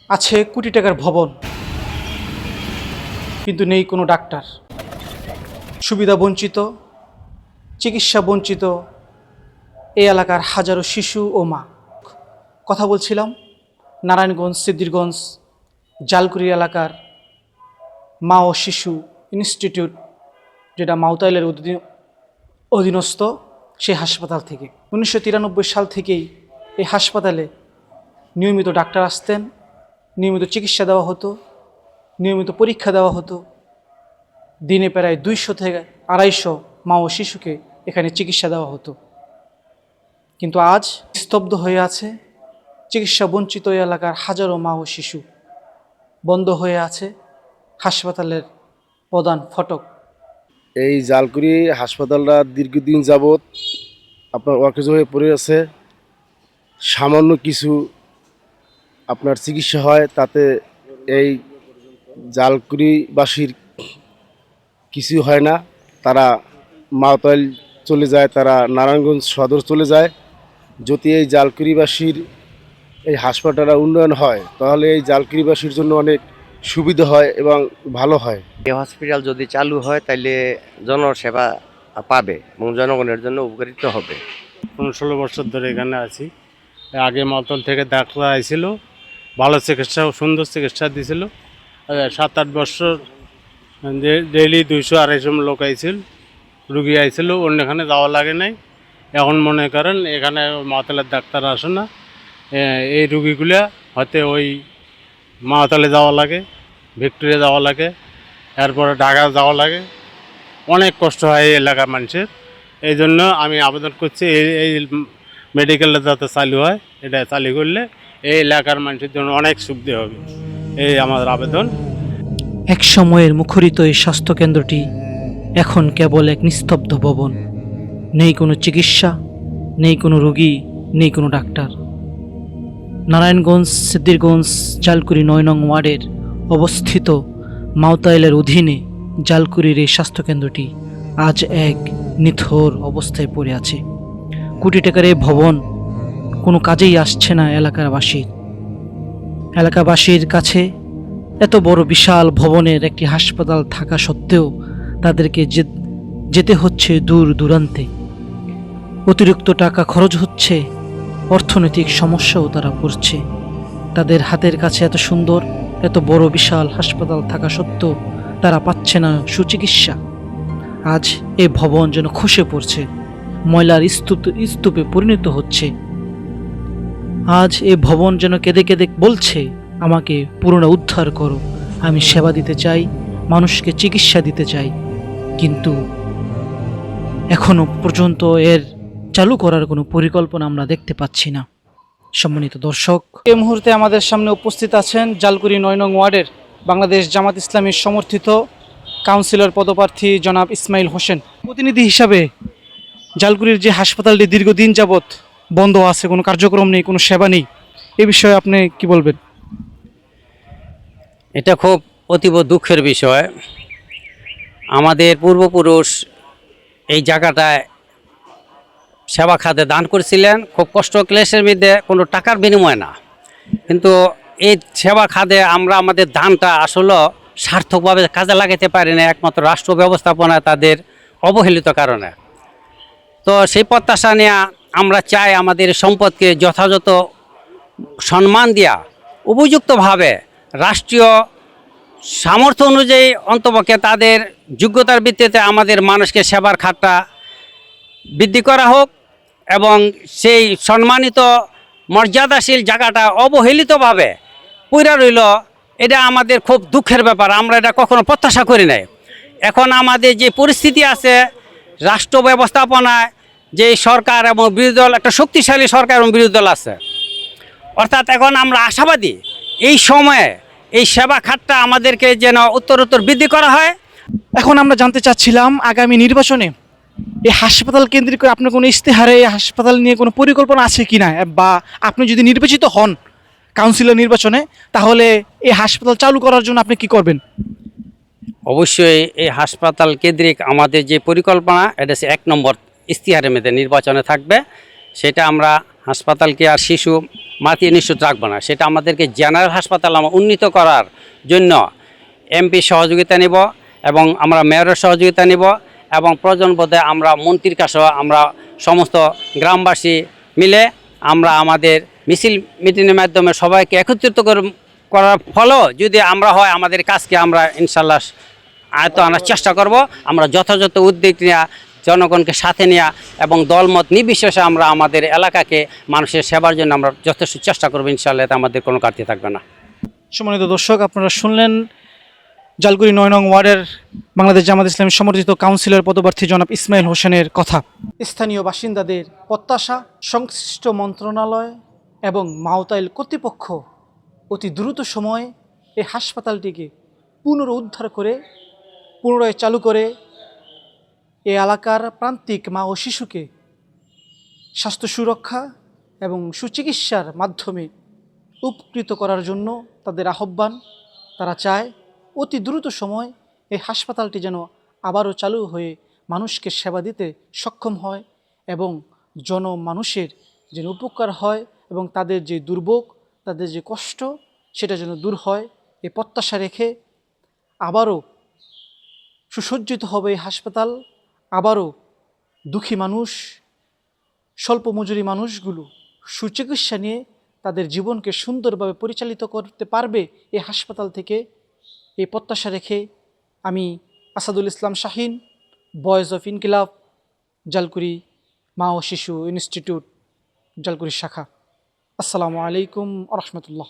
আছে কোটি টাকার ভবন, কিন্তু নেই কোনো ডাক্তার। সুবিধা বঞ্চিত, চিকিৎসা বঞ্চিত এই এলাকার হাজারো শিশু ও মা। কথা বলছিলাম নারায়ণগঞ্জ সিদ্ধিরগঞ্জ জালকুড়ি এলাকার মা ও শিশু ইনস্টিটিউট, যেটা মাউতাইলের অধীনস্থ সেই হাসপাতাল থেকে। 1993 সাল থেকেই এই হাসপাতালে নিয়মিত ডাক্তার আসতেন, নিয়মিত চিকিৎসা দেওয়া হতো, নিয়মিত পরীক্ষা দেওয়া হতো। দিনে প্রায় 200 থেকে 250 মা ও শিশুকে এখানে চিকিৎসা দেওয়া হতো। কিন্তু আজ স্তব্ধ হয়ে আছে চিকিৎসা বঞ্চিত এলাকার হাজারো মা ও শিশু। বন্ধ হয়ে আছে হাসপাতালের প্রধান ফটক। এই জালকুড়ি হাসপাতালটা দীর্ঘদিন যাবৎ আপনার অকেজ হয়ে পড়ে আছে। সামান্য কিছু আপনার চিকিৎসা হয়, তাতে এই জালকুড়িবাসীর কিছু হয় না। তারা মাওতাইল চলে যায়, তারা নারায়ণগঞ্জ সদর চলে যায়। যদি এই জালকুড়িবাসীর এই হাসপাতালটা উন্নয়ন হয়, তাহলে এই জালকুড়িবাসীর জন্য অনেক সুবিধা হয় এবং ভালো হয়। এই হসপিটাল যদি চালু হয় তাহলে জনসেবা পাবে এবং জনগণের জন্য উপকারিত হবে। 15-16 বছর ধরে এখানে আছি। আগে মালতল থেকে ডাক্তার আইছিল, ভালো চিকিৎসা, সুন্দর চিকিৎসা দিয়েছিল। 7-8 বছর ডেইলি 200-250 লোক আইছিল, রুগী আইছিল, অন্যখানে যাওয়া লাগে নাই। এখন মনে করেন এখানে মাতালের ডাক্তার আসে না, এই রুগীগুলা হয়তো ওই মাতালে যাওয়া লাগে, ভিক্টোরিয়া যাওয়া লাগে, এরপরে ঢাকা যাওয়া লাগে। অনেক কষ্ট হয় এই এলাকার মানুষের। এই জন্য আমি আবেদন করছি এই মেডিকেলটা যাতে চালু হয়। এটা চালু করলে এই এলাকার মানুষের জন্য অনেক সুবিধা হবে, এই আমাদের আবেদন। এক সময়ের মুখরিত এই স্বাস্থ্যকেন্দ্রটি এখন কেবল এক নিস্তব্ধ ভবন। নেই কোনো চিকিৎসা, নেই কোনো রোগী, নেই কোনো ডাক্তার। নারায়ণগঞ্জ সিদ্ধিরগঞ্জ জালকুড়ি 9 নং ওয়ার্ডের অবস্থিত মাউতাইলের অধীনে জালকুড়ির এই স্বাস্থ্যকেন্দ্রটি আজ এক নিথর অবস্থায় পড়ে আছে। কোটি টাকার এই ভবন কোনো কাজেই আসছে না এলাকাবাসীর কাছে। এত বড় বিশাল ভবনের একটি হাসপাতাল থাকা সত্ত্বেও তাদেরকে যেতে হচ্ছে দূর দূরান্তে। অতিরিক্ত টাকা খরচ হচ্ছে, অর্থনৈতিক সমস্যাও তারা পড়ছে। তাদের হাতের কাছে এত সুন্দর, এত বড় বিশাল হাসপাতাল থাকা সত্ত্বেও তারা পাচ্ছে না সুচিকিৎসা। আজ এই ভবন যেন খসে পড়ছে, ময়লার স্তূপে পরিণত হচ্ছে। আজ এই ভবন যেন কেঁদে কেঁদে বলছে, আমাকে পুনরায় উদ্ধার করো, আমি সেবা দিতে চাই, মানুষকে চিকিৎসা দিতে চাই। কিন্তু এখনো পর্যন্ত এর চালু করার কোনো পরিকল্পনা আমরা দেখতে পাচ্ছি না। সম্মানিত দর্শক, এই মুহূর্তে আমাদের সামনে উপস্থিত আছেন জালকুড়ি 9 নং ওয়ার্ডের বাংলাদেশ জামাত ইসলামীর সমর্থিত কাউন্সিলর পদপ্রার্থী জনাব ইসমাইল হোসেন। প্রতিনিধি হিসাবে জালকুড়ির যে হাসপাতালটি দীর্ঘদিন যাবৎ বন্ধ আছে, কোনো কার্যক্রম নেই, কোনো সেবা নেই, এ বিষয়ে আপনি কি বলবেন? এটা খুব অতীব দুঃখের বিষয়। আমাদের পূর্বপুরুষ এই জায়গাটায় সেবা খাতে দান করেছিলেন, খুব কষ্ট ক্লেশের মধ্যে, কোনো টাকার বিনিময় না। কিন্তু এই সেবা খাতে আমরা আমাদের দানটা আসলে সার্থকভাবে কাজে লাগাতে পারি না, একমাত্র রাষ্ট্র ব্যবস্থাপনায় তাদের অবহেলিত কারণে। তো সেই প্রত্যাশা নিয়ে আমরা চাই আমাদের সম্পদকে যথাযথ সম্মান দেওয়া, উপযুক্তভাবে রাষ্ট্রীয় সামর্থ্য অনুযায়ী অন্তপক্ষে তাদের যোগ্যতার ভিত্তিতে আমাদের মানুষকে সেবার খাতটা বৃদ্ধি করা হোক, এবং সেই সম্মানিত মর্যাদাশীল জায়গাটা অবহেলিতভাবে পুরা রইল, এটা আমাদের খুব দুঃখের ব্যাপার। আমরা এটা কখনো প্রত্যাশা করি নাই। এখন আমাদের যে পরিস্থিতি আছে, রাষ্ট্র ব্যবস্থাপনায় যে সরকার এবং বিরোধী দল, একটা শক্তিশালী সরকার এবং বিরোধী দল আছে, অর্থাৎ এখন আমরা আশাবাদী এই সময়ে এই সেবা খাতটা আমাদেরকে যেন উত্তরোত্তর বৃদ্ধি করা হয়। এখন আমরা জানতে চাচ্ছিলাম, আগামী নির্বাচনে এই হাসপাতাল কেন্দ্রিক করে আপনার কোনো ইশতেহারে এই হাসপাতাল নিয়ে কোনো পরিকল্পনা আছে কি না, বা আপনি যদি নির্বাচিত হন কাউন্সিলর নির্বাচনে, তাহলে এই হাসপাতাল চালু করার জন্য আপনি কি করবেন? অবশ্যই এই হাসপাতাল কেন্দ্রিক আমাদের যে পরিকল্পনা, এটা 1 নম্বর ইশতেহারের মধ্যে নির্বাচনে থাকবে। সেটা আমরা হাসপাতালকে আর শিশু মাতিয়ে নিশ্চিত রাখবো না, সেটা আমাদেরকে জেনারেল হাসপাতাল আমরা উন্নীত করার জন্য এমপি সহযোগিতা নেব এবং আমরা মেয়রের সহযোগিতা নেব এবং প্রয়োজন বোধে আমরা মন্ত্রীর কাছেও আমরা সমস্ত গ্রামবাসী মিলে আমরা আমাদের মিছিল মিটিংয়ের মাধ্যমে সবাইকে একত্রিত করার ফলেও যদি আমরা হয় আমাদের কাজকে আমরা ইনশাল্লাহ আয়ত্ত আনার চেষ্টা করব। আমরা যথাযথ উদ্যোগ নেওয়া, জনগণকে সাথে নেওয়া এবং দলমত নির্বিশেষে আমরা আমাদের এলাকাকে মানুষের সেবার জন্য আমরা যথেষ্ট চেষ্টা করবো। ইনশাল্লাহ এতে আমাদের কোনো ঘাটতি থাকবে না। সম্মানিত দর্শক, আপনারা শুনলেন জালকুড়ি 9 নং ওয়ার্ডের বাংলাদেশ জামাত ইসলামী সমর্থিত কাউন্সিলর পদপ্রার্থী জনাব ইসমাইল হোসেনের কথা। স্থানীয় বাসিন্দাদের প্রত্যাশা সংশ্লিষ্ট মন্ত্রণালয় এবং মাওতাইল কর্তৃপক্ষ অতি দ্রুত সময়ে এই হাসপাতালটিকে পুনরুদ্ধার করে পুনরায় চালু করে এই এলাকার প্রান্তিক মা ও শিশুকে স্বাস্থ্য সুরক্ষা এবং সুচিকিৎসার মাধ্যমে উপকৃত করার জন্য তাদের আহ্বান। তারা চায় অতি দ্রুত সময় এই হাসপাতালটি যেন আবারও চালু হয়ে মানুষকে সেবা দিতে সক্ষম হয় এবং জনমানুষের যেন উপকার হয় এবং তাদের যে দুর্ভোগ, তাদের যে কষ্ট, সেটা যেন দূর হয়। এই প্রত্যাশা রেখে আবারও সুসজ্জিত হবে এই হাসপাতাল। আবারও দুঃখী মানুষ, স্বল্প মজুরি মানুষগুলো সুচিকিৎসা নিয়ে তাদের জীবনকে সুন্দরভাবে পরিচালিত করতে পারবে এই হাসপাতাল থেকে। এই প্রত্যাশা রেখে আমি আসাদুল ইসলাম শাহিন, ভয়েস অফ ইনকিলাব, জালকুড়ি মা ও শিশু ইনস্টিটিউট, জালকুড়ি শাখা। আসসালামু আলাইকুম ওয়া রাহমাতুল্লাহ।